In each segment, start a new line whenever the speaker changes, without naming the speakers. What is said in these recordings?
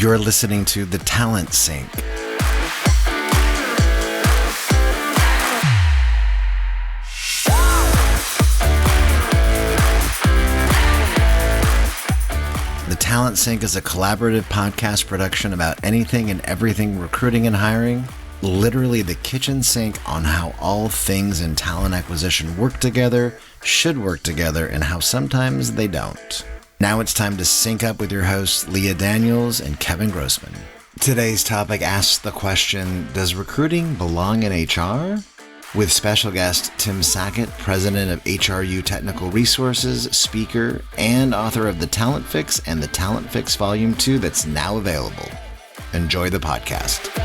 You're listening to The Talent Sync. The Talent Sync is a collaborative podcast production about anything and everything recruiting and hiring. Literally the kitchen sink on how all things in talent acquisition work together, should work together, and how sometimes they don't. Now it's time to sync up with your hosts, Leah Daniels and Kevin Grossman. Today's topic asks the question, does recruiting belong in HR? With special guest Tim Sackett, president of HRU Technical Resources, speaker, and author of The Talent Fix and The Talent Fix Volume 2 that's now available. Enjoy the podcast.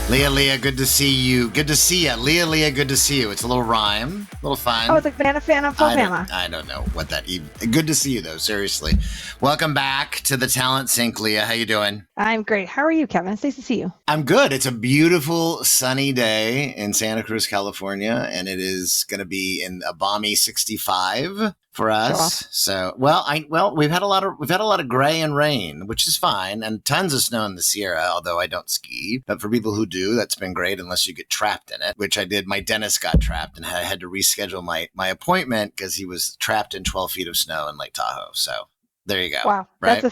Leah, good to see you. Good to see you. Leah, good to see you. It's a little rhyme, a little fun.
Oh, it's like banana fan of Alabama.
I don't know what that even. Good to see you, though, seriously. Welcome back to the Talent Sync, Leah. How you doing?
I'm great. How are you, Kevin? It's nice to see you.
I'm good. It's a beautiful, sunny day in Santa Cruz, California, and it is going to be in a balmy 65 for us. So, we've had a lot of gray and rain, which is fine, and tons of snow in the Sierra, although I don't ski. But for people who do, that's been great, unless you get trapped in it, which I did. My dentist got trapped, and I had to reschedule my appointment because he was trapped in 12 feet of snow in Lake Tahoe. So there you go.
Wow, right? That's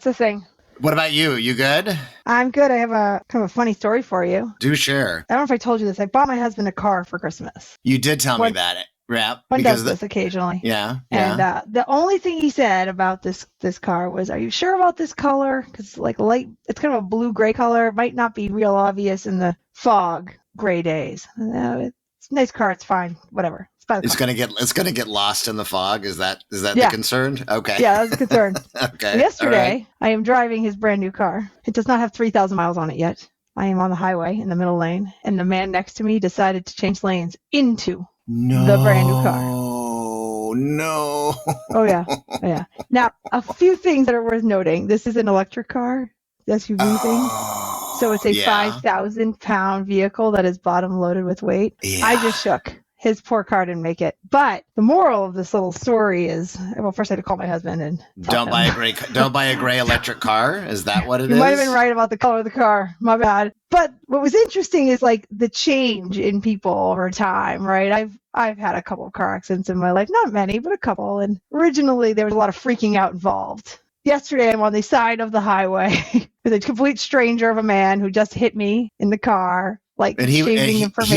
a thing.
What about you? You good?
I'm good. I have a kind of a funny story for you.
Do share.
I don't know if I told you this. I bought my husband a car for Christmas.
You did tell me that. Yeah,
one does this occasionally.
Yeah.
And the only thing he said about this car was, "Are you sure about this color? Because it's like light. It's kind of a blue-gray color. It might not be real obvious in the fog gray days. It's a nice car. It's fine. Whatever.
It's gonna get lost in the fog. Is that the concern? Okay.
Yeah, that's a concern.
Okay.
And yesterday, I am driving his brand new car. It does not have 3,000 miles on it yet. I am on the highway in the middle lane, and the man next to me decided to change lanes into the brand new car.
No.
Oh yeah. Now, a few things that are worth noting. This is an electric car, SUV thing. So it's a 5,000 pound vehicle that is bottom loaded with weight. Yeah. I just shook. His poor car didn't make it. But the moral of this little story is, well, first I had to call my husband and
don't buy a gray electric car. Is that what it is?
You might have been right about the color of the car. My bad. But what was interesting is like the change in people over time, right? I've had a couple of car accidents in my life, not many, but a couple. And originally there was a lot of freaking out involved. Yesterday I'm on the side of the highway with a complete stranger of a man who just hit me in the car. And
he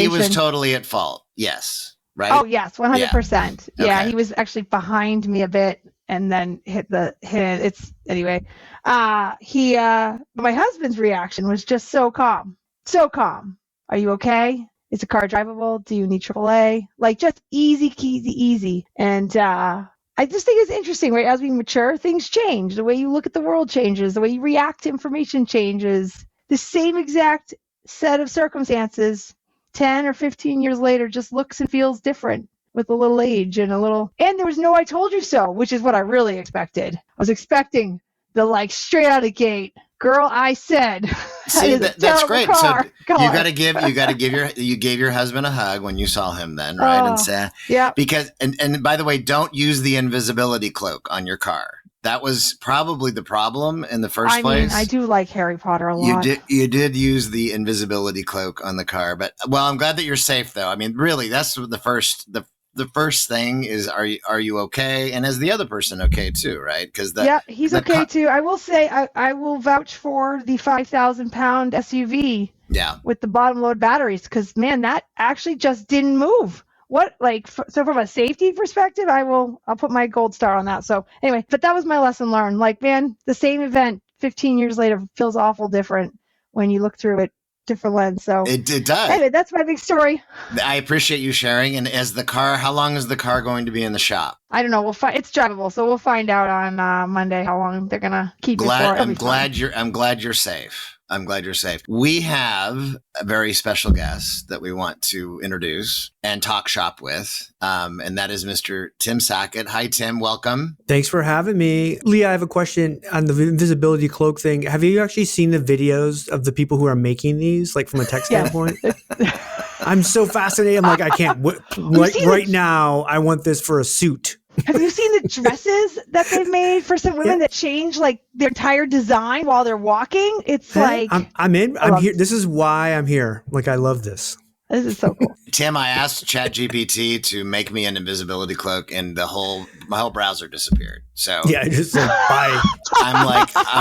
was totally at fault. Yes. Right.
Oh yes, 100%. Yeah, he was actually behind me a bit and then hit. It's anyway. My husband's reaction was just so calm. So calm. Are you okay? Is the car drivable? Do you need AAA? Like just easy. And I just think it's interesting, right? As we mature, things change. The way you look at the world changes. The way you react to information changes. The same exact set of circumstances 10 or 15 years later just looks and feels different with a little age and there was no I told you so, which is what I really expected. I was expecting the straight out of the gate, girl, I said.
See, that's great. So you gave your husband a hug when you saw him then, right? And say, yeah. Because and by the way, don't use the invisibility cloak on your car. That was probably the problem in the first place.
I do like Harry Potter a lot.
You did use the invisibility cloak on the car, but I'm glad that you're safe though. I mean, really, that's the first thing is are you okay? And is the other person okay too, right? Because
he's okay too. I will say I will vouch for the 5,000 pound SUV.
Yeah. With
the bottom load batteries, because man, that actually just didn't move. So from a safety perspective, I'll put my gold star on that. So anyway, but that was my lesson learned. Like, man, the same event 15 years later feels awful different when you look through it different lens. So
it does.
Anyway, that's my big story.
I appreciate you sharing. And how long is the car going to be in the shop?
I don't know. It's drivable. So we'll find out on Monday how long they're going to keep it for.
I'm glad you're safe. I'm glad you're safe. We have a very special guest that we want to introduce and talk shop with, and that is Mr. Tim Sackett. Hi, Tim. Welcome.
Thanks for having me. Leah, I have a question on the invisibility cloak thing. Have you actually seen the videos of the people who are making these, like from a tech standpoint? I'm so fascinated. I'm like, I can't. Right now, I want this for a suit.
Have you seen the dresses that they've made for some women that change like their entire design while they're walking? It's like
I'm in. I'm here. This is why I'm here. Like, I love this.
This is so cool.
Tim, I asked ChatGPT to make me an invisibility cloak, and my whole browser disappeared. So
yeah, I just said bye.
I'm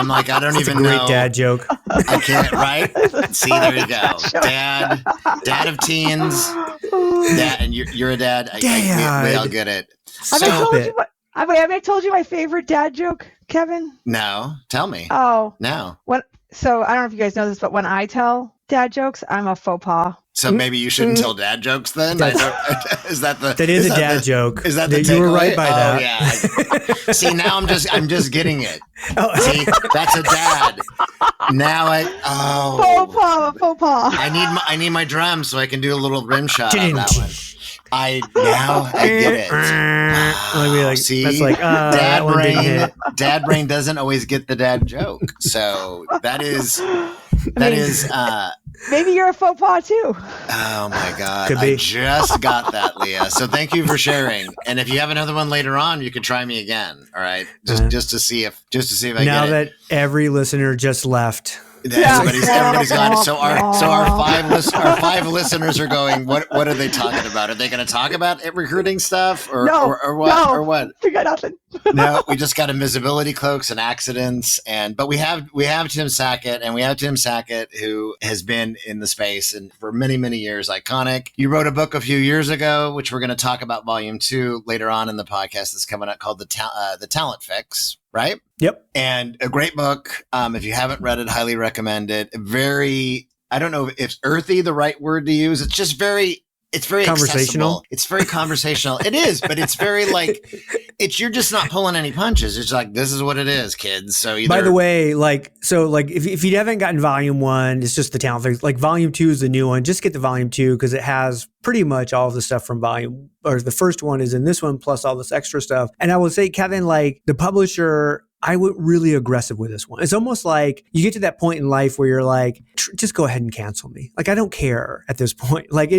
like, I don't
That's
even
a great
know.
dad joke.
I can't. Right? See, there you go. Dad of teens. Dad, and you're a dad. We all get it.
Have I told you my favorite dad joke, Kevin?
No, tell me.
Oh,
no.
So I don't know if you guys know this, but when I tell dad jokes, I'm a faux pas.
So maybe you shouldn't tell dad jokes then? That is
a dad joke.
Is that the
you were right by that?
Yeah. See, now I'm just getting it. See, that's a dad. Now
Faux pas.
I need my drum so I can do a little rim shot on that one. I get it. Wow. See,
that's like
dad brain doesn't always get the dad joke. So that is
maybe you're a faux pas too.
Oh my God. I just got that, Leah. So thank you for sharing. And if you have another one later on, you can try me again. All right. Just to see if I get it.
Now that every listener just left.
Everybody's gone. So our five listeners are going, what are they talking about? Are they going to talk about recruiting stuff or what? Or what?
We got nothing.
No, we just got invisibility cloaks and accidents, but we have Tim Sackett, and we have Tim Sackett, who has been in the space and for many, many years, iconic. You wrote a book a few years ago, which we're going to talk about volume 2 later on in the podcast that's coming up, called the Talent Fix. Right?
Yep.
And a great book. If you haven't read it, highly recommend it. Very, I don't know if earthy the right word to use. It's just very
conversational.
Accessible. It's very conversational. It is, but it's very you're just not pulling any punches. It's like, this is what it is, kids. So
by the way, if you haven't gotten volume 1, it's just the Talent Fix. Like volume 2 is the new one. Just get the volume 2 because it has pretty much all of the stuff from the first one is in this one, plus all this extra stuff. And I will say, Kevin, like the publisher, I went really aggressive with this one. It's almost like you get to that point in life where you're like, just go ahead and cancel me. Like, I don't care at this point. Like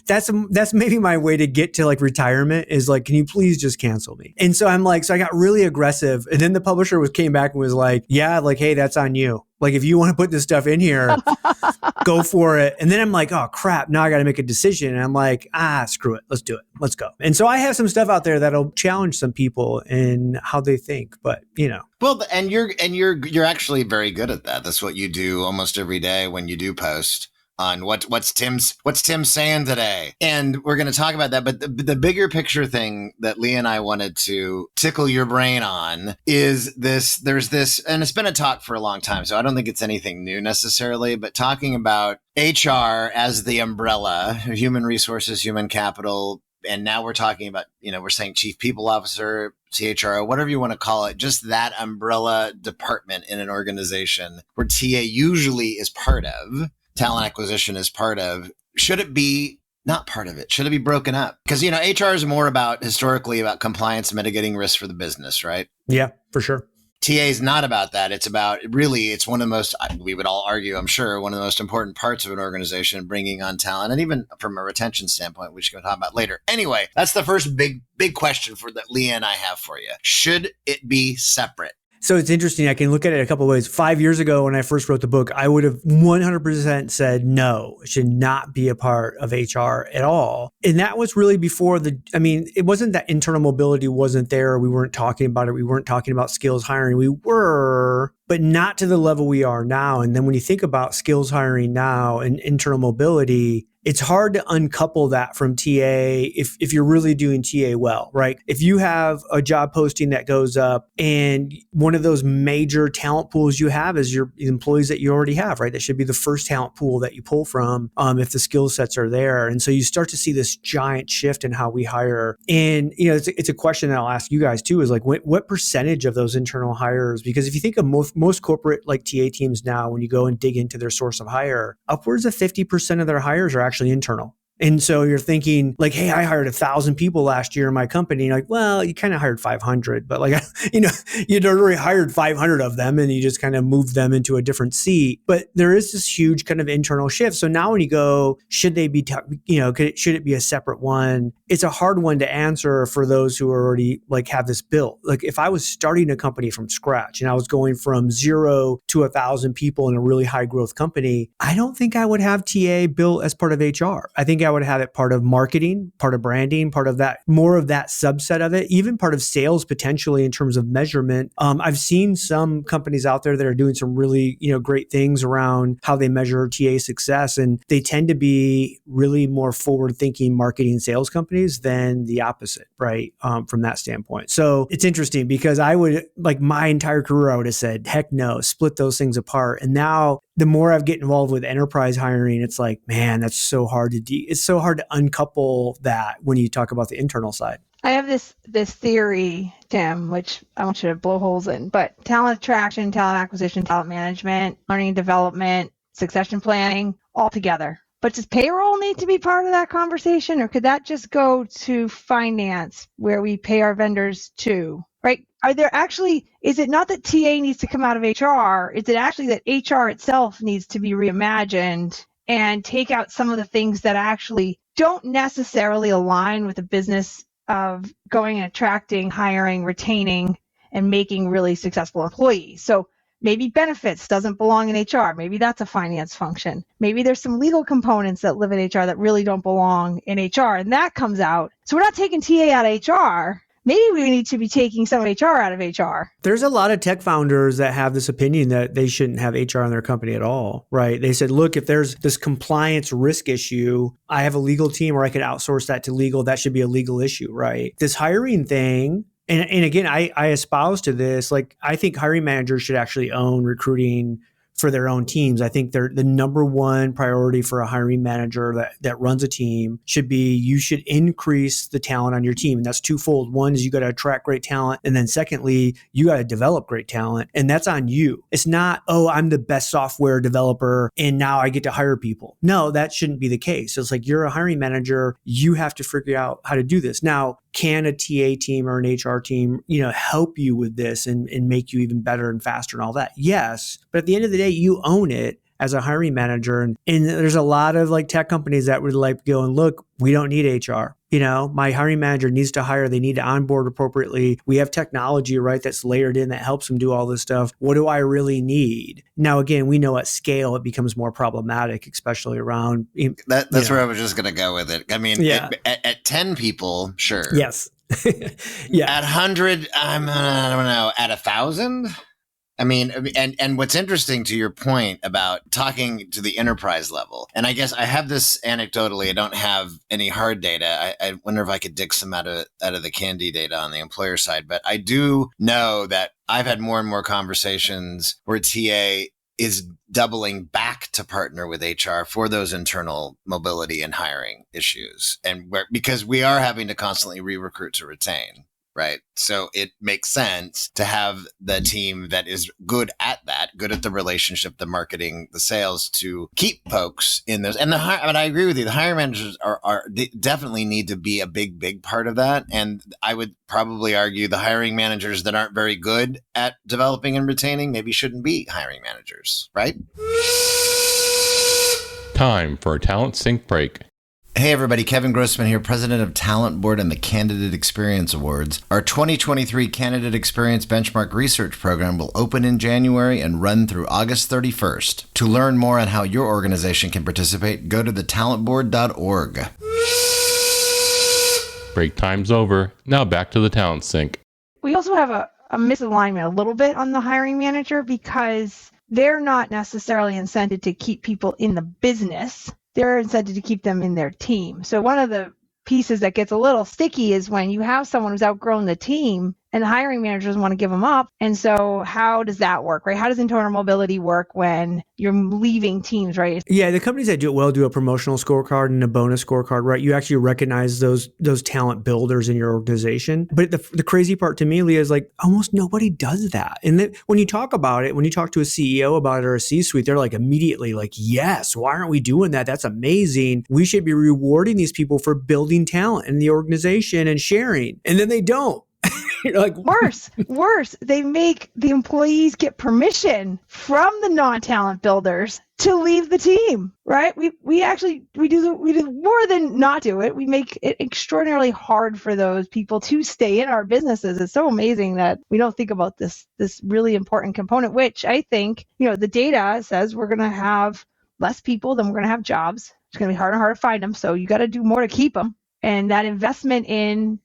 that's maybe my way to get to like retirement is like, can you please just cancel me? And so I'm like, so I got really aggressive. And then the publisher came back and was like, yeah, like, hey, that's on you. Like, if you want to put this stuff in here, go for it. And then I'm like, oh, crap. Now I got to make a decision. And I'm like, screw it. Let's do it. Let's go. And so I have some stuff out there that'll challenge some people in how they think. But,
Well, and you're actually very good at that. That's what you do almost every day when you do post on what's Tim saying today. And we're going to talk about that. But the bigger picture thing that Leah and I wanted to tickle your brain on is there's this, and it's been a talk for a long time, so I don't think it's anything new necessarily, but talking about HR as the umbrella, human resources, human capital. And now we're talking about, we're saying chief people officer, CHRO, whatever you want to call it, just that umbrella department in an organization where TA usually is part of, talent acquisition is part of. Should it be not part of it? Should it be broken up? Because, HR is more historically about compliance, mitigating risk for the business, right?
Yeah, for sure.
TA is not about that. It's one of the most, we would all argue, I'm sure, one of the most important parts of an organization, bringing on talent. And even from a retention standpoint, which we're going to talk about later. Anyway, that's the first big question that Leah and I have for you. Should it be separate?
So it's interesting. I can look at it a couple of ways. 5 years ago, when I first wrote the book, I would have 100% said, no, it should not be a part of HR at all. And that was really before it wasn't that internal mobility wasn't there. We weren't talking about it. We weren't talking about skills hiring. We were, but not to the level we are now. And then when you think about skills hiring now and internal mobility, it's hard to uncouple that from TA if you're really doing TA well, right? If you have a job posting that goes up and one of those major talent pools you have is your employees that you already have, right? That should be the first talent pool that you pull from if the skill sets are there. And so you start to see this giant shift in how we hire. And, it's a question that I'll ask you guys too, is like, what percentage of those internal hires? Because if you think of most corporate like TA teams now, when you go and dig into their source of hire, upwards of 50% of their hires are actually internal. And so you're thinking like, hey, I hired 1,000 people last year in my company. You're like, well, you kind of hired 500, but like, you'd already hired 500 of them and you just kind of moved them into a different seat. But there is this huge kind of internal shift. So now when you go, should they be, should it be a separate one? It's a hard one to answer for those who already like have this built. Like if I was starting a company from scratch and I was going from 0 to 1,000 people in a really high growth company, I don't think I would have TA built as part of HR. I think I would have it part of marketing, part of branding, part of that, more of that subset of it, even part of sales potentially in terms of measurement. I've seen some companies out there that are doing some really, great things around how they measure TA success. And they tend to be really more forward thinking marketing sales companies than the opposite, right? From that standpoint. So it's interesting because I would, like my entire career, I would have said, heck no, split those things apart. And now the more I get involved with enterprise hiring, it's like, man, that's so hard it's so hard to uncouple that when you talk about the internal side.
I have this theory, Tim, which I want you to blow holes in, but talent attraction, talent acquisition, talent management, learning and development, succession planning, all together. But does payroll need to be part of that conversation, or could that just go to finance where we pay our vendors too? Right? Is it not that TA needs to come out of HR? Is it actually that HR itself needs to be reimagined and take out some of the things that actually don't necessarily align with the business of going and attracting, hiring, retaining, and making really successful employees? So maybe benefits doesn't belong in HR. Maybe that's a finance function. Maybe there's some legal components that live in HR that really don't belong in HR, and that comes out. So we're not taking TA out of HR. Maybe we need to be taking some of HR out of HR.
There's a lot of tech founders that have this opinion that they shouldn't have HR in their company at all, right? They said, look, if there's this compliance risk issue, I have a legal team or I could outsource that to legal. That should be a legal issue, right? This hiring thing, and again, I espouse to this, like I think hiring managers should actually own recruiting for their own teams. I think they're the number one priority for a hiring manager that runs a team should be, you should increase the talent on your team. And that's twofold. One is you got to attract great talent. And then secondly, you got to develop great talent. And that's on you. It's not, oh, I'm the best software developer and now I get to hire people. No, that shouldn't be the case. It's like, you're a hiring manager. You have to figure out how to do this. Now, can a TA team or an HR team, help you with this and make you even better and faster and all that? Yes. But at the end of the day, you own it as a hiring manager. And there's a lot of like tech companies that would like go and look, we don't need HR. My hiring manager needs to hire. They need to onboard appropriately. We have technology, right, that's layered in that helps them do all this stuff. What do I really need? Now, again, we know at scale, it becomes more problematic, especially around.
That's where I was just going to go with it. I mean,
yeah.
At 10 people, sure.
Yes. Yeah.
At 100, I don't know. At 1,000? I mean, and what's interesting to your point about talking to the enterprise level, and I guess I have this anecdotally, I don't have any hard data. I wonder if I could dig some out of the Candy data on the employer side, but I do know that I've had more and more conversations where TA is doubling back to partner with HR for those internal mobility and hiring issues, and because we are having to constantly re-recruit to retain. Right. So it makes sense to have the team that is good at that, good at the relationship, the marketing, the sales, to keep folks in those. And I agree with you. The hiring managers are definitely need to be a big part of that. And I would probably argue the hiring managers that aren't very good at developing and retaining maybe shouldn't be hiring managers. Right.
Time for a talent sync break.
Hey everybody, Kevin Grossman here, president of Talent Board and the Candidate Experience Awards. Our 2023 Candidate Experience Benchmark Research Program will open in January and run through August 31st. To learn more on how your organization can participate, go to thetalentboard.org.
Break time's over. Now back to the Talent Sync.
We also have a misalignment a little bit on the hiring manager because they're not necessarily incented to keep people in the business. They're incented to keep them in their team. So one of the pieces that gets a little sticky is when you have someone who's outgrown the team, and hiring managers want to give them up. And so how does that work, right? How does internal mobility work when you're leaving teams, right?
Yeah, the companies that do it well do a promotional scorecard and a bonus scorecard, right? You actually recognize those talent builders in your organization. But the crazy part to me, Leah, is like almost nobody does that. And when you talk about it, when you talk to a CEO about it or a C-suite, they're like immediately like, yes, why aren't we doing that? That's amazing. We should be rewarding these people for building talent in the organization and sharing. And then they don't. You're like,
worse. They make the employees get permission from the non-talent builders to leave the team, right? We do more than not do it. We make it extraordinarily hard for those people to stay in our businesses. It's so amazing that we don't think about this really important component, which I think, the data says we're going to have less people than we're going to have jobs. It's going to be harder and harder to find them. So you got to do more to keep them. And that investment in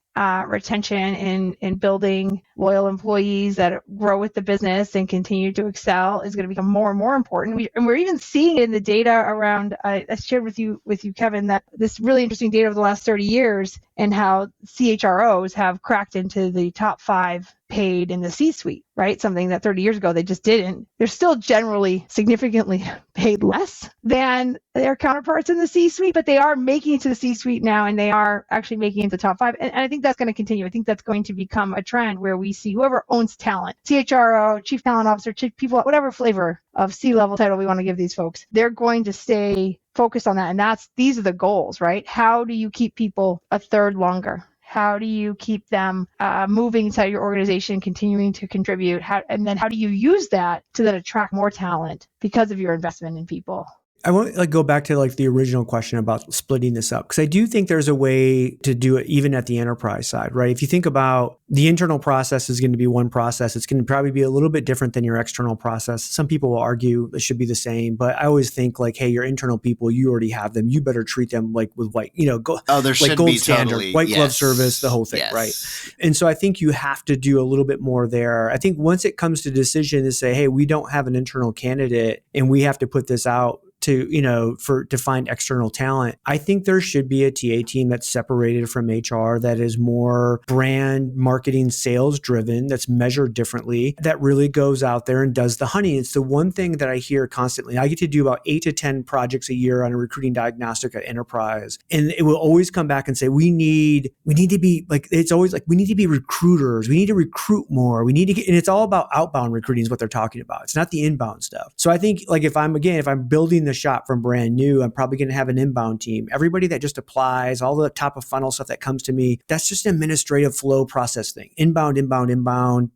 retention and building loyal employees that grow with the business and continue to excel is going to become more and more important. And we're even seeing it in the data around, I shared with you, Kevin, that this really interesting data over the last 30 years and how CHROs have cracked into the top 5 paid in the C-suite, right? Something that 30 years ago they just didn't. They're still generally significantly paid less than their counterparts in the C-suite, but they are making it to the C-suite now, and they are actually making it to the top 5. And I think that's going to continue. I think that's going to become a trend where we see whoever owns talent, CHRO, chief talent officer, chief people, whatever flavor of C-level title we want to give these folks, they're going to stay focused on that. And these are the goals, right? How do you keep people a third longer? How do you keep them moving inside your organization, continuing to contribute? And then how do you use that to then attract more talent because of your investment in people?
I want to go back to the original question about splitting this up, because I do think there's a way to do it even at the enterprise side, right? If you think about the internal process is going to be one process, it's going to probably be a little bit different than your external process. Some people will argue it should be the same, but I always think hey, your internal people, you already have them. You better treat them with white,
there should
gold
be
standard,
totally,
white glove
yes,
service, the whole thing,
yes.
Right? And so I think you have to do a little bit more there. I think once it comes to decision to say, hey, we don't have an internal candidate and we have to put this out to find external talent, I think there should be a TA team that's separated from HR, that is more brand marketing sales driven, that's measured differently, that really goes out there and does the hunting. It's the one thing that I hear constantly. I get to do about 8 to 10 projects a year on a recruiting diagnostic at enterprise. And it will always come back and say, we need to be it's always we need to be recruiters. We need to recruit more. We need to get, and it's all about outbound recruiting is what they're talking about. It's not the inbound stuff. So I think if I'm building the shop from brand new, I'm probably going to have an inbound team. Everybody that just applies, all the top of funnel stuff that comes to me, that's just an administrative flow process thing. Inbound,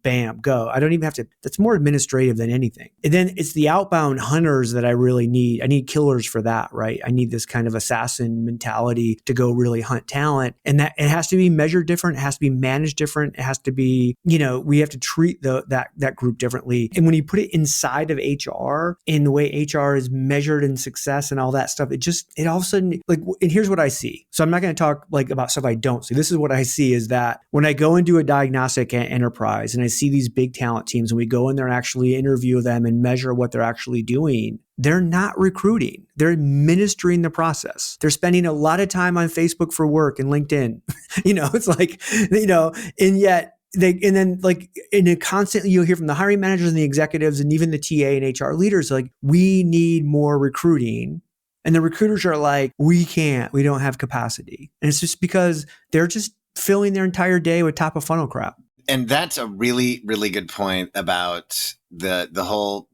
bam, go. I don't even have to, that's more administrative than anything. And then it's the outbound hunters that I really need. I need killers for that, right? I need this kind of assassin mentality to go really hunt talent. And that it has to be measured different. It has to be managed different. It has to be, we have to treat that group differently. And when you put it inside of HR, in the way HR is measured in success and all that stuff, it all of a sudden, and here's what I see. So I'm not going to talk about stuff I don't see. This is what I see is that when I go and do a diagnostic at enterprise and I see these big talent teams and we go in there and actually interview them and measure what they're actually doing, they're not recruiting. They're administering the process. They're spending a lot of time on Facebook for work and LinkedIn. And yet constantly you'll hear from the hiring managers and the executives and even the TA and HR leaders, we need more recruiting. And the recruiters are we don't have capacity. And it's just because they're just filling their entire day with top of funnel crap.
And that's a really, really good point about the whole,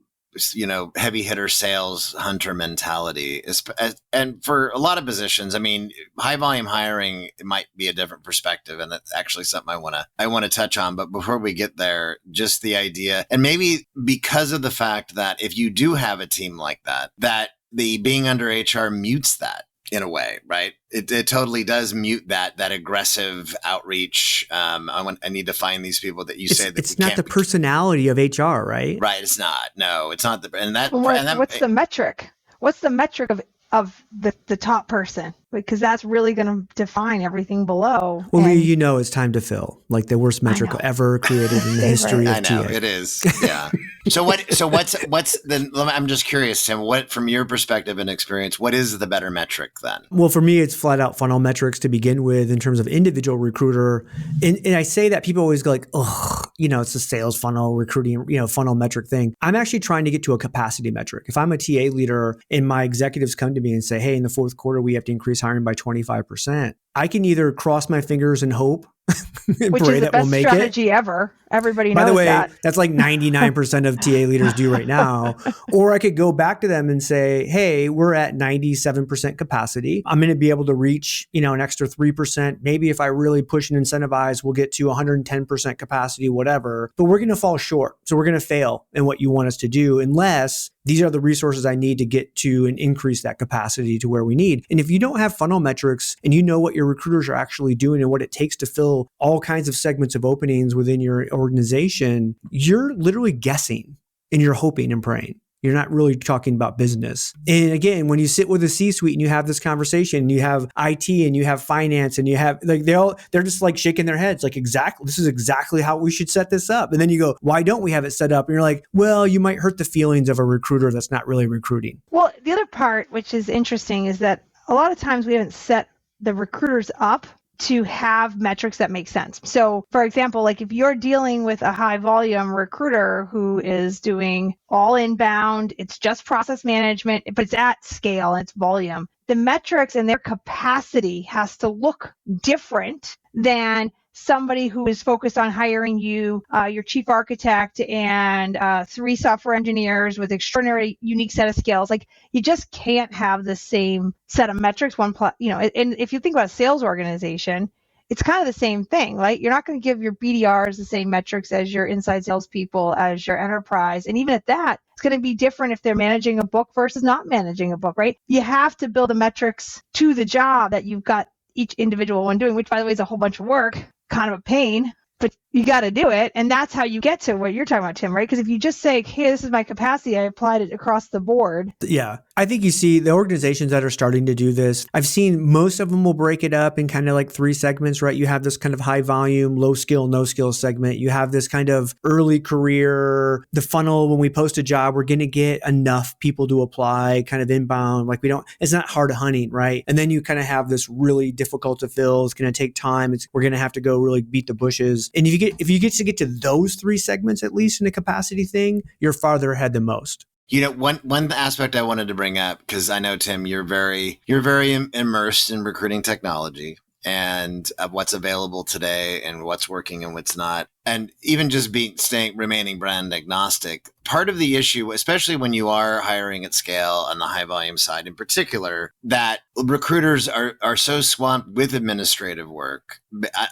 heavy hitter sales hunter mentality. And for a lot of positions, high volume hiring, it might be a different perspective. And that's actually something I want to touch on. But before we get there, just the idea, and maybe because of the fact that if you do have a team like that the being under HR mutes that in a way, right? It totally does mute that aggressive outreach. I need to find these people that you say that
it's not the personality of HR, right?
Right. It's not. No, it's not.
What's the metric? What's the metric of the top person, because that's really going to define everything below.
Well, Leah, you know it's time to fill, like the worst metric ever created in the history of TA.
I know, it is. Yeah. So what's then, I'm just curious, Tim, what, from your perspective and experience, what is the better metric then?
Well, for me, it's flat out funnel metrics to begin with in terms of individual recruiter. And I say that people always go like, oh, it's a sales funnel, recruiting, funnel metric thing. I'm actually trying to get to a capacity metric. If I'm a TA leader and my executives come to me and say, hey, in the fourth quarter, we have to increase hiring by 25%. I can either cross my fingers and hope and
which
pray
is the
that we'll
best
make
strategy
it.
ever. Everybody knows
By the way,
that.
that's like 99% of TA leaders do right now. Or I could go back to them and say, hey, we're at 97% capacity. I'm going to be able to reach, an extra 3%. Maybe if I really push and incentivize, we'll get to 110% capacity, whatever. But we're going to fall short. So we're going to fail in what you want us to do unless these are the resources I need to get to and increase that capacity to where we need. And if you don't have funnel metrics and you know what your recruiters are actually doing and what it takes to fill all kinds of segments of openings within your organization, you're literally guessing and you're hoping and praying. You're not really talking about business. And again, when you sit with a C-suite and you have this conversation, you have IT and you have finance and you have like they're just like shaking their heads like, exactly, this is exactly how we should set this up. And then you go, why don't we have it set up? And you're like, well, you might hurt the feelings of a recruiter that's not really recruiting.
Well, the other part, which is interesting, is that a lot of times we haven't set the recruiters up to have metrics that make sense. So for example, like if you're dealing with a high volume recruiter who is doing all inbound, it's just process management, but it's at scale and it's volume, the metrics and their capacity has to look different than somebody who is focused on hiring you, your chief architect, and 3 software engineers with extraordinary, unique set of skills. Like you just can't have the same set of metrics. And if you think about a sales organization, it's kind of the same thing, right? You're not going to give your BDRs the same metrics as your inside salespeople, as your enterprise. And even at that, it's going to be different if they're managing a book versus not managing a book, right? You have to build the metrics to the job that you've got each individual one doing, which by the way is a whole bunch of work. Kind of a pain, but you got to do it. And that's how you get to what you're talking about, Tim, right? Because if you just say, hey, this is my capacity, I applied it across the board.
Yeah. I think you see the organizations that are starting to do this. I've seen most of them will break it up in kind of like 3 segments, right? You have this kind of high volume, low skill, no skill segment. You have this kind of early career, the funnel. When we post a job, we're going to get enough people to apply, kind of inbound. Like it's not hard hunting, right? And then you kind of have this really difficult to fill. It's going to take time. We're going to have to go really beat the bushes. And if you get to those 3 segments, at least in the capacity thing, you're farther ahead than most.
One aspect I wanted to bring up, because I know, Tim, you're very immersed in recruiting technology and of what's available today and what's working and what's not. And even just remaining brand agnostic, part of the issue, especially when you are hiring at scale on the high volume side in particular, that recruiters are so swamped with administrative work.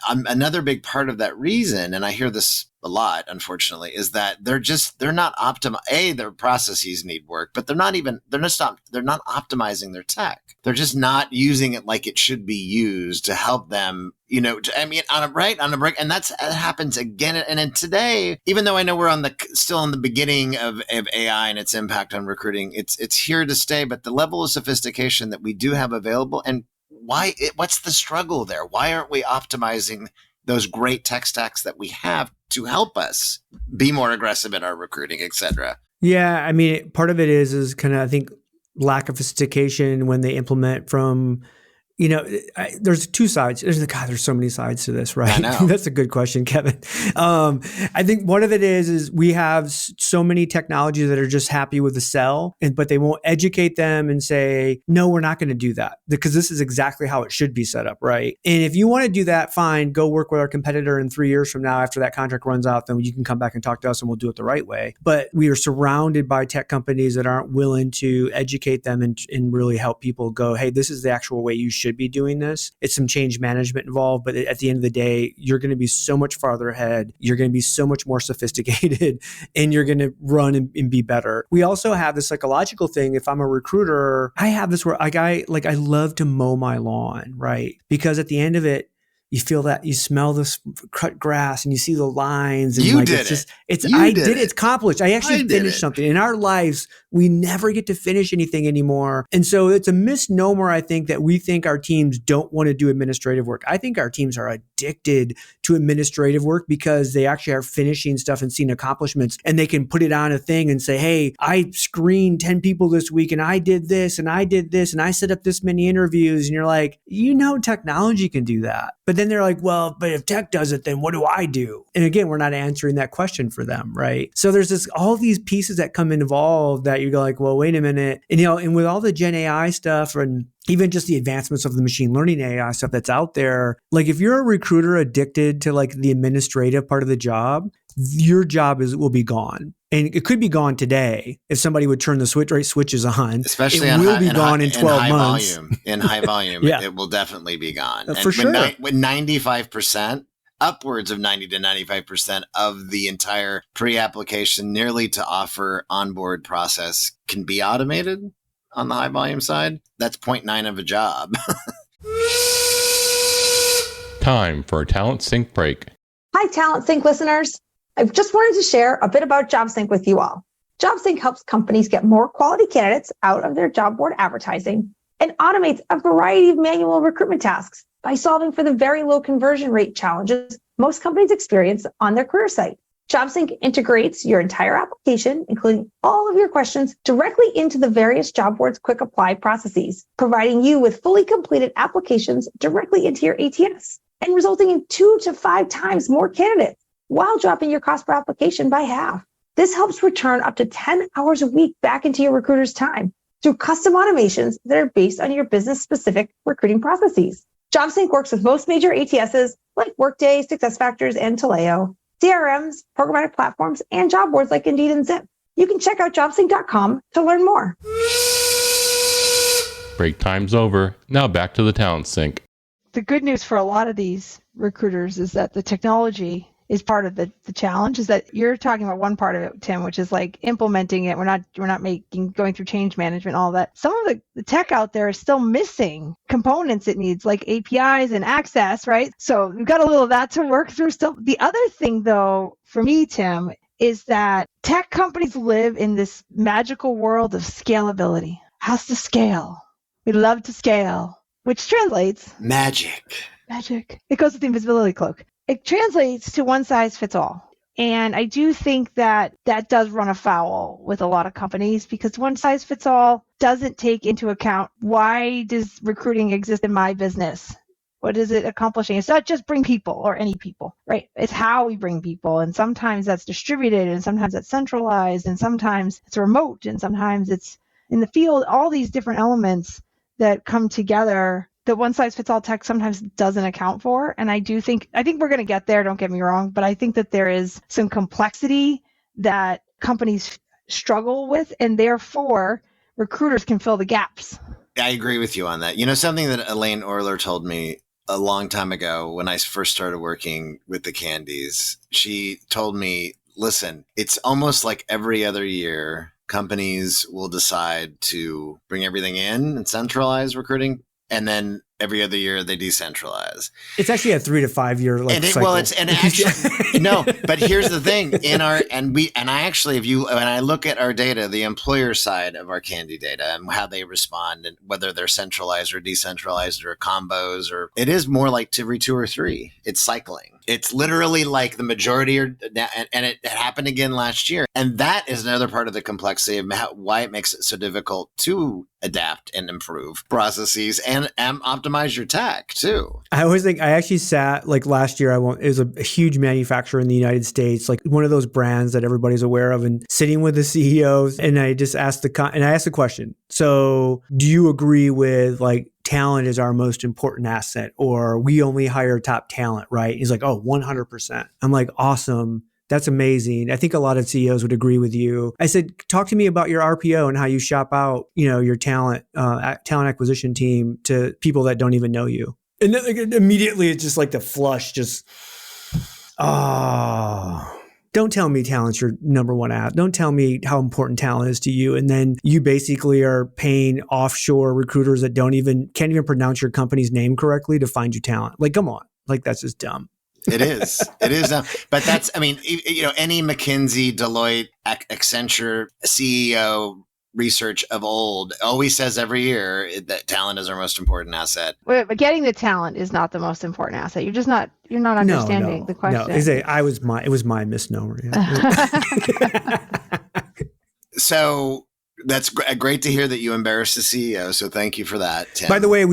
Another big part of that reason, and I hear this a lot, unfortunately, is that they're not optimized. Their processes need work, but they're not optimizing their tech. They're just not using it like it should be used to help them, on a break. And that happens again. And then today, even though I know we're still on the beginning of AI and its impact on recruiting, it's here to stay, but the level of sophistication that we do have available, and what's the struggle there? Why aren't we optimizing those great tech stacks that we have to help us be more aggressive in our recruiting, et cetera?
Yeah. I mean, part of it is kind of, I think, lack of sophistication when they implement from, there's 2 sides. There's so many sides to this, right?
I know.
That's a good question, Kevin. I think one of it is we have so many technologies that are just happy with the sell, but they won't educate them and say, no, we're not going to do that because this is exactly how it should be set up, right? And if you want to do that, fine, go work with our competitor in 3 years from now after that contract runs out, then you can come back and talk to us and we'll do it the right way. But we are surrounded by tech companies that aren't willing to educate them and really help people go, hey, this is the actual way you should be doing this. It's some change management involved, but at the end of the day, you're going to be so much farther ahead. You're going to be so much more sophisticated and you're going to run and be better. We also have the psychological thing. If I'm a recruiter, I have this where I love to mow my lawn, right? Because at the end of it, you feel that, you smell this cut grass and you see the lines. And
You
like,
did
it's just,
it.
I did it. It's accomplished. I actually
did
finished
it.
something. In our lives, we never get to finish anything anymore. And so it's a misnomer, I think, that we think our teams don't want to do administrative work. I think our teams are addicted to administrative work because they actually are finishing stuff and seeing accomplishments, and they can put it on a thing and say, hey, I screened 10 people this week and I did this and I did this and I set up this many interviews. And you're like, technology can do that. But then they're like, well, but if tech does it, then what do I do? And again, we're not answering that question for them, right? So there's all these pieces that come involved that you go like, well, wait a minute. And, and with all the Gen AI stuff and even just the advancements of the machine learning AI stuff that's out there, like if you're a recruiter addicted to like the administrative part of the job, your job will be gone. And it could be gone today if somebody would turn the switches on.
Especially
it will be gone in 12 months.
In high volume, it will definitely be gone.
For sure.
When 95%, upwards of 90 to 95% of the entire pre-application, nearly to offer onboard process can be automated on the high volume side, that's 0.9 of a job.
Time for a Talent Sync break.
Hi, Talent Sync listeners. I just wanted to share a bit about JobSync with you all. JobSync helps companies get more quality candidates out of their job board advertising and automates a variety of manual recruitment tasks by solving for the very low conversion rate challenges most companies experience on their career site. JobSync integrates your entire application, including all of your questions, directly into the various job boards' quick apply processes, providing you with fully completed applications directly into your ATS and resulting in 2 to 5 times more candidates, while dropping your cost per application by half. This helps return up to 10 hours a week back into your recruiter's time through custom automations that are based on your business-specific recruiting processes. JobSync works with most major ATSs like Workday, SuccessFactors, and Taleo, CRMs, programmatic platforms, and job boards like Indeed and Zip. You can check out jobsync.com to learn more.
Break time's over. Now back to the Talent Sync.
The good news for a lot of these recruiters is that the technology is part of the challenge. Is that you're talking about one part of it, Tim, which is like implementing it. We're not going through change management, all that. Some of the tech out there is still missing components it needs, like APIs and access, right? So we've got a little of that to work through still. The other thing, though, for me, Tim, is that tech companies live in this magical world of scalability. Has to scale. We love to scale, which translates
Magic.
It goes with the invisibility cloak. It translates to one size fits all. And I do think that does run afoul with a lot of companies, because one size fits all doesn't take into account, why does recruiting exist in my business? What is it accomplishing? It's not just bring people or any people, right? It's how we bring people. And sometimes that's distributed, and sometimes that's centralized, and sometimes it's remote, and sometimes it's in the field. All these different elements that come together that one size fits all tech sometimes doesn't account for. And I think we're going to get there, don't get me wrong, but I think that there is some complexity that companies struggle with, and therefore recruiters can fill the gaps.
I agree with you on that. Something that Elaine Orler told me a long time ago when I first started working with the Candies, she told me, listen, it's almost like every other year, companies will decide to bring everything in and centralize recruiting. And then every other year they decentralize. It's actually a 3 to 5 year cycle. Well, no, but here's the thing. When I look at our data, the employer side of our Candy data and how they respond, and whether they're centralized or decentralized or combos, or it is more like every 2 or 3. It's cycling. It's literally like the majority and it happened again last year. And that is another part of the complexity of why it makes it so difficult to adapt and improve processes and optimize your tech too. I always think I actually sat like last year. It was a huge manufacturer in the United States, like one of those brands that everybody's aware of, and sitting with the CEOs. And I just asked the question. So do you agree with like talent is our most important asset, or we only hire top talent, right? He's like, oh, 100%. I'm like, awesome. That's amazing. I think a lot of CEOs would agree with you. I said, talk to me about your RPO and how you shop out, your talent acquisition team to people that don't even know you. And then, immediately it's just like the flush, don't tell me talent's your number one app. Don't tell me how important talent is to you. And then you basically are paying offshore recruiters that can't even pronounce your company's name correctly to find you talent. Like, come on.
Like, that's just dumb.
It is. It is. But that's, I mean, any McKinsey, Deloitte, Accenture CEO research of old always says every year that talent is our most important asset.
But getting the talent is not the most important asset. You're not understanding the question.
No, it was my misnomer. Yeah.
So that's great to hear that you embarrassed the CEO. So thank you for that, Tim.
By the way,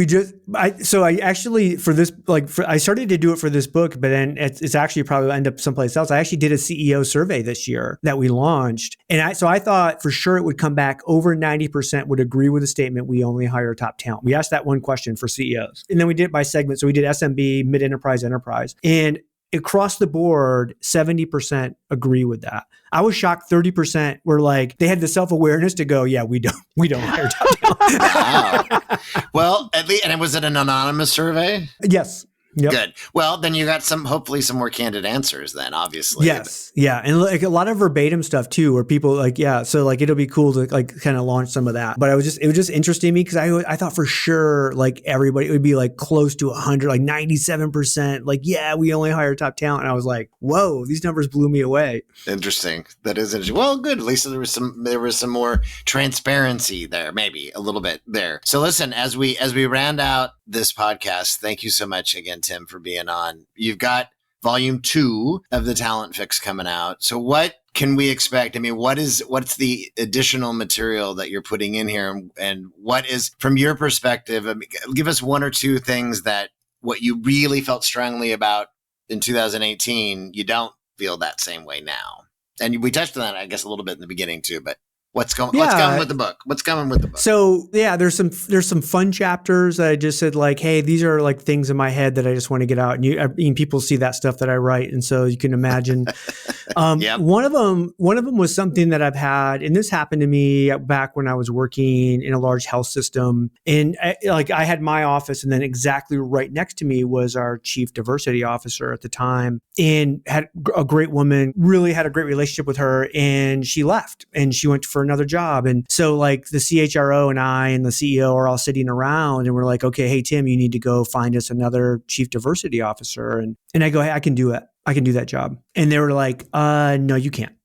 I actually for this, I started to do it for this book, but then it's actually probably end up someplace else. I actually did a CEO survey this year that we launched. And I thought for sure it would come back over 90% would agree with the statement, we only hire top talent. We asked that one question for CEOs. And then we did it by segment. So we did SMB, mid-enterprise, enterprise. And across the board, 70% agree with that. I was shocked 30% were like, they had the self-awareness to go, yeah, we don't hire top talent.
Wow. Well, at least, and was it an anonymous survey?
Yes. Yep.
Good. Well, then you got hopefully some more candid answers then, obviously.
Yes. Yeah. And like a lot of verbatim stuff too, where people like, yeah. So like, it'll be cool to like kind of launch some of that. But it was just interesting to me because I thought for sure, like everybody, it would be like close to 100, like 97%, like, yeah, we only hire top talent. And I was like, whoa, these numbers blew me away.
Interesting. That is interesting. Well, good. At least there was some more transparency there, maybe a little bit there. So listen, as we round out this podcast, thank you so much again, Tim, for being on. You've got volume 2 of the Talent Fix coming out. So what can we expect? I mean, what's the additional material that you're putting in here? And what is, from your perspective, I mean, give us one or two things that what you really felt strongly about in 2018, you don't feel that same way now. And we touched on that, I guess, a little bit in the beginning too, but what's coming with the book? What's coming with the book?
So yeah, there's some fun chapters that I just said like, hey, these are like things in my head that I just want to get out. And people see that stuff that I write, and so you can imagine. Yep. One of them was something that I've had, and this happened to me back when I was working in a large health system, and I had my office, and then exactly right next to me was our chief diversity officer at the time, and had a great woman, really had a great relationship with her, and she left and she went for another job. And so like the CHRO and I and the CEO are all sitting around and we're like, okay, hey, Tim, you need to go find us another chief diversity officer. And I go, hey, I can do it. I can do that job. And they were like, no, you can't.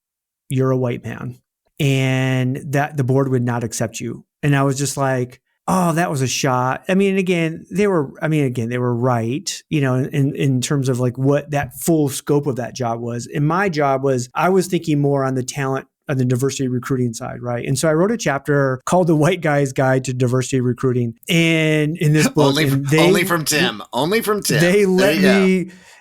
You're a white man. And that the board would not accept you. And I was just like, oh, that was a shot. I mean, again, they were right, in terms of like what that full scope of that job was. And my job was, I was thinking more on the talent on the diversity recruiting side, right? And so I wrote a chapter called The White Guy's Guide to Diversity Recruiting. And in this book,
only from Tim.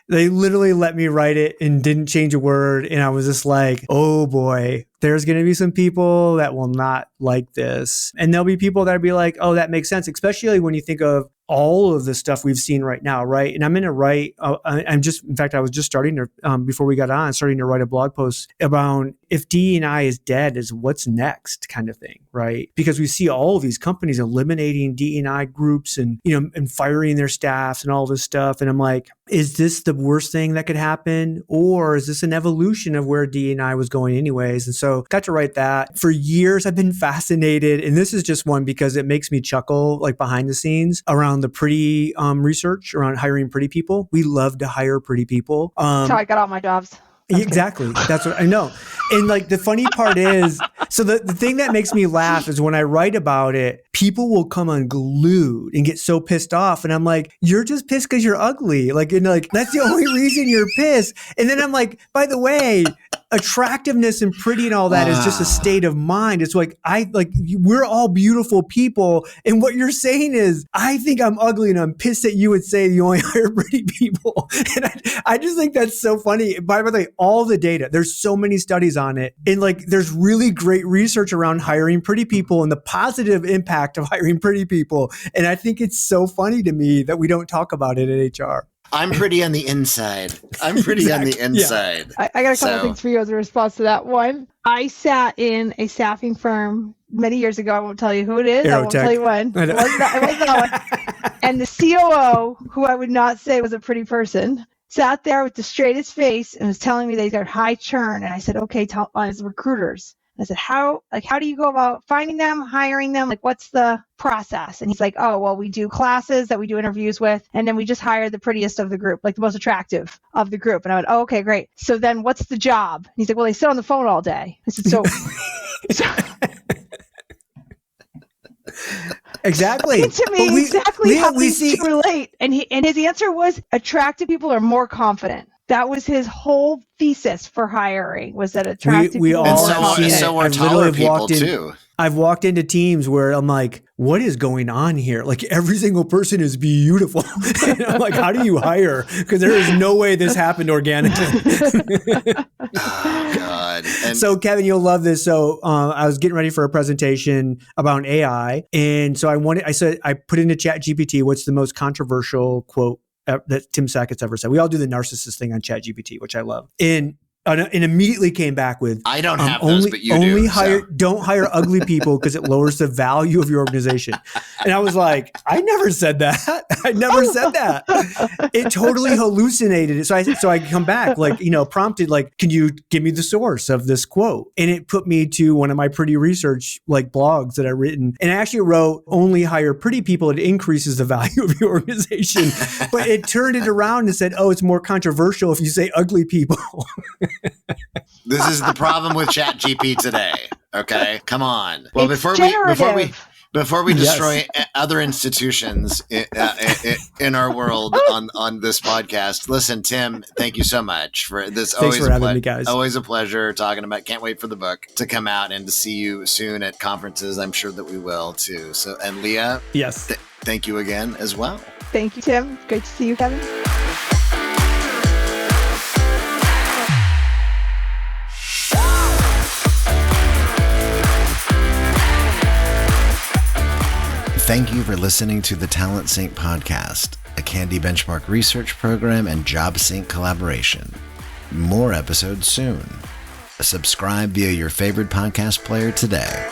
They literally let me write it and didn't change a word. And I was just like, oh boy, there's going to be some people that will not like this. And there'll be people that'll be like, oh, that makes sense. Especially when you think of all of the stuff we've seen right now, right? And I'm going to write, in fact, I was just starting to, before we got on, starting to write a blog post about if DE&I is dead, is what's next kind of thing, right? Because we see all of these companies eliminating DE&I groups and, and firing their staffs and all this stuff. And I'm like, is this the worst thing that could happen? Or is this an evolution of where DE&I was going anyways? And so got to write that. For years, I've been fascinated. And this is just one because it makes me chuckle, like behind the scenes, around the pretty research around hiring pretty people. We love to hire pretty people.
That's how I got all my jobs.
Exactly. That's what I know. And like the funny part is, so the thing that makes me laugh is when I write about it, people will come unglued and get so pissed off. And I'm like, you're just pissed because you're ugly. Like, that's the only reason you're pissed. And then I'm like, by the way, attractiveness and pretty and all that is just a state of mind. It's like, we're all beautiful people. And what you're saying is, I think I'm ugly and I'm pissed that you would say you only hire pretty people. And I just think that's so funny. By the way, all the data, there's so many studies on it. And like, there's really great research around hiring pretty people and the positive impact of hiring pretty people. And I think it's so funny to me that we don't talk about it at HR.
I'm pretty on the inside. On the inside.
Yeah. I got a couple things for you as a response to that. One, I sat in a staffing firm many years ago. I won't tell you who it is.
Aerotech.
I won't tell you when. It wasn't that one. And the COO, who I would not say was a pretty person, sat there with the straightest face and was telling me they got high churn. And I said, okay, as recruiters, I said, how do you go about finding them, hiring them? Like, what's the process? And he's like, oh, well, we do classes that we do interviews with, and then we just hire the prettiest of the group, like the most attractive of the group. And I went, oh, okay, great. So then what's the job? And he's like, well, they sit on the phone all day. I said, so
Exactly.
To me, exactly how these two relate. And his answer was, attractive people are more confident. That was his whole thesis for hiring, was that attractive people
all
are
seen
confident.
it.
So are taller people too.
I've walked into teams where I'm like, what is going on here? Like, every single person is beautiful. And I'm like, how do you hire? Because there is no way this happened organically.
Oh, God.
So, Kevin, you'll love this. So I was getting ready for a presentation about AI. And so I put into ChatGPT, what's the most controversial quote that Tim Sackett's ever said. We all do the narcissist thing on ChatGPT, which I love. And immediately came back with,
I don't have those, but you do.
Don't hire ugly people because it lowers the value of your organization. And I was like, I never said that. I never said that. It totally hallucinated it. So I come back, like, prompted, like, can you give me the source of this quote? And it put me to one of my pretty research, like, blogs that I've written. And I actually wrote, only hire pretty people. It increases the value of your organization. But it turned it around and said, oh, it's more controversial if you say ugly people.
This is the problem with ChatGPT today. Okay, come on. Well, before we destroy other institutions in our world on this podcast, listen, Tim, thank you so much for this.
Thanks for having me, guys.
Always a pleasure talking about. Can't wait for the book to come out and to see you soon at conferences. I'm sure that we will too. So, and Leah,
yes,
thank you again as well.
Thank you, Tim. Great to see you, Kevin.
Thank you for listening to the Talent Sync podcast, a Candy Benchmark research program and Job Sync collaboration. More episodes soon. Subscribe via your favorite podcast player today.